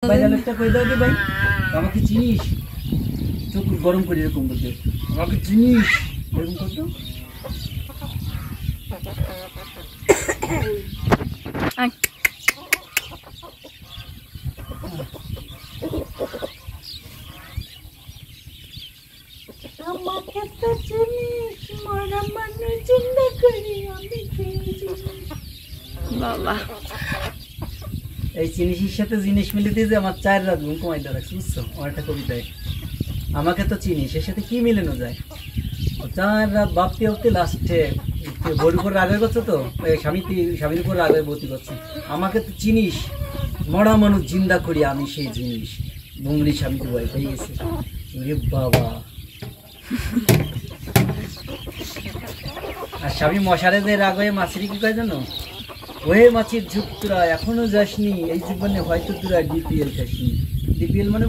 ভাই ডায়লগটা কই দাও দি ভাই। আমাকে চিনিস? চোখ গরম করে এরকম বলতে, আমাকে চিনিস এরকম করতো। আমাকে তো চিনিস, মরা মানুষ জিন্দা করি আমি চিনিস। বাবা এই জিনিসের সাথে জিনিস মিলে দিয়ে যে আমার 4 রাত ঘুম কমাই দেওয়া রাখছে, বুঝছো? আমার একটা কবিতায় আমাকে তো চিনিস এর সাথে কি মিলানো যায়? 4 রাত ভাবতে ভাবতে লাস্টে বউর উপর রাগ হয়ে গেছে, তো স্বামীর উপর রাগ হয়ে বলতে করছে আমাকে তো চিনিস, মরা মানুষ জিন্দা করি আমি সেই জিনিস। বুমরি স্বামীকে ভয় পেয়ে গেছে। ওরে বাবা। আর স্বামী মশারে যে রাগ হয়ে মাছের কি কয় জানো? ওহে মাছের ঝুপ তোরা এখনো যাসনি, এই জীবনে হয়তো তোরা ডিপিএল খাসনি। ডিপিএল মানে